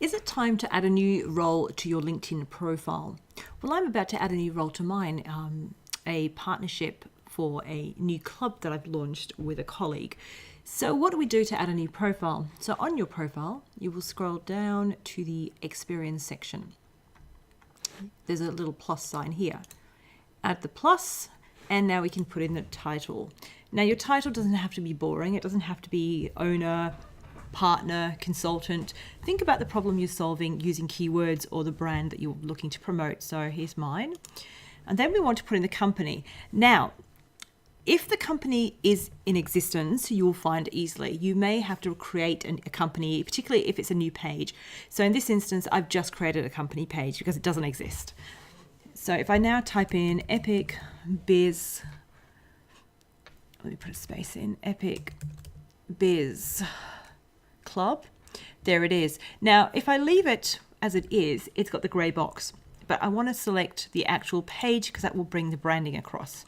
Is it time to add a new role to your LinkedIn profile? Well, I'm about to add a new role to mine, a partnership for a new club that I've launched with a colleague. So what do we do to add a new profile? So on your profile, you will scroll down to the experience section. There's a little plus sign here. Add the plus, and now we can put in the title. Now your title doesn't have to be boring. It doesn't have to be owner, partner, consultant. Think about the problem you're solving using keywords or the brand that you're looking to promote. So here's mine. And then we want to put in the company. Now, if the company is in existence, you will find easily. You may have to create a company, particularly if it's a new page. So in this instance, I've just created a company page because it doesn't exist. So if I now type in Epic Biz, let me put a space in, Epic Biz Club, there it is. Now, if I leave it as it is, it's got the grey box, but I want to select the actual page because that will bring the branding across.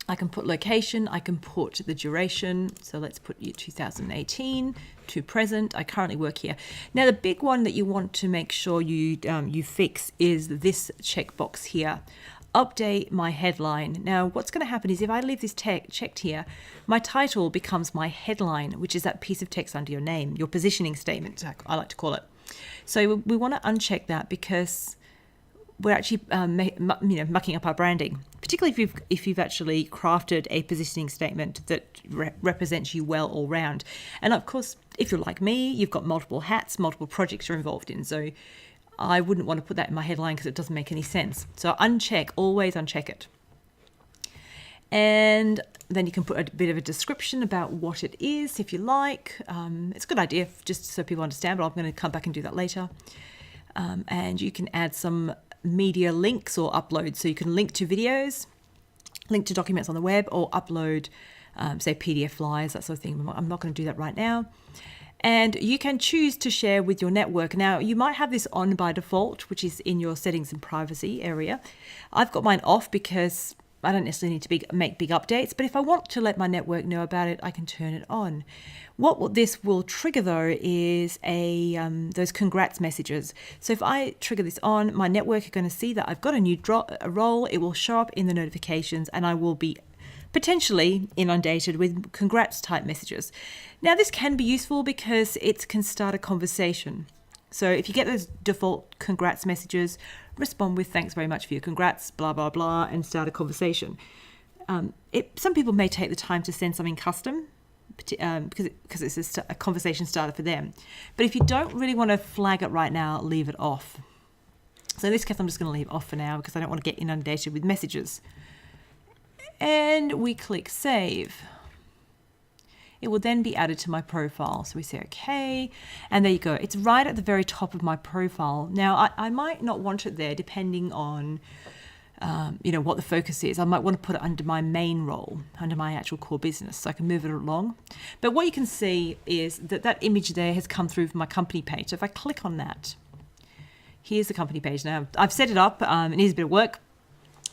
I can put location, I can put the duration. So let's put 2018 to present. I currently work here. Now, the big one that you want to make sure you fix is this checkbox here. Update my headline. Now, what's going to happen is if I leave this checked here, my title becomes my headline, which is that piece of text under your name, your positioning statement, I like to call it. So we want to uncheck that because we're actually mucking up our branding, particularly if you've actually crafted a positioning statement that represents you well all round. And of course, if you're like me, you've got multiple hats, multiple projects you're involved in. So I wouldn't want to put that in my headline because it doesn't make any sense. So always uncheck it. And then you can put a bit of a description about what it is if you like. It's a good idea just so people understand, but I'm going to come back and do that later. And you can add some media links or upload. So you can link to videos, link to documents on the web, or upload, say, PDF files, that sort of thing. I'm not going to do that right now. And you can choose to share with your network. Now, you might have this on by default, which is in your settings and privacy area. I've got mine off because I don't necessarily need to make big updates, but if I want to let my network know about it, I can turn it on. What this will trigger, though, is those congrats messages. So if I trigger this on, my network are going to see that I've got a new role. It will show up in the notifications, and I will be potentially inundated with congrats type messages. Now, this can be useful because it can start a conversation. So if you get those default congrats messages, respond with thanks very much for your congrats, blah, blah, blah, and start a conversation. Some people may take the time to send something custom because it's a conversation starter for them. But if you don't really want to flag it right now, leave it off. So in this case, I'm just going to leave it off for now because I don't want to get inundated with messages. And we click save. It will then be added to my profile. So we say, okay, and there you go. It's right at the very top of my profile. Now, I might not want it there depending on, what the focus is. I might want to put it under my main role, under my actual core business, so I can move it along. But what you can see is that image there has come through from my company page. So if I click on that, here's the company page. Now, I've set it up. It needs a bit of work.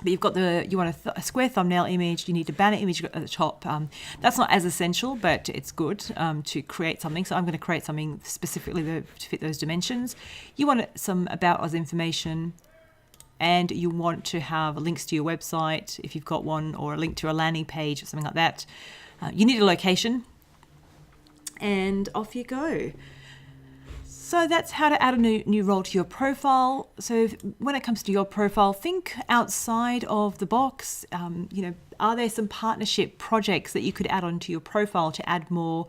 But you've got you want a square thumbnail image, you need a banner image at the top. That's not as essential, but it's good to create something. So I'm going to create something specifically to fit those dimensions. You want some About Us information, and you want to have links to your website, if you've got one, or a link to a landing page or something like that. You need a location, and off you go. So that's how to add a new role to your profile. So when it comes to your profile, think outside of the box. Are there some partnership projects that you could add onto your profile to add more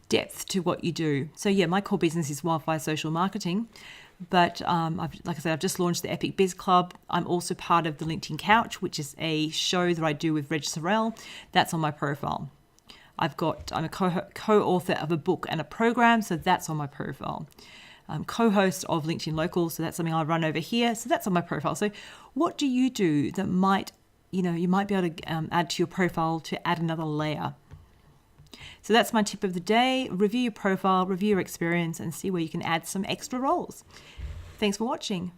depth to what you do? So yeah, my core business is wildfire social marketing, but I've just launched the Epic Biz Club. I'm also part of the LinkedIn Couch, which is a show that I do with Reg Sorrell. That's on my profile. I'm a co-author of a book and a program, so that's on my profile. I'm co-host of LinkedIn Local, so that's something I run over here, so that's on my profile. So what do you do that you might be able to add to your profile to add another layer? So that's my tip of the day. Review your profile, review your experience, and see where you can add some extra roles. Thanks for watching.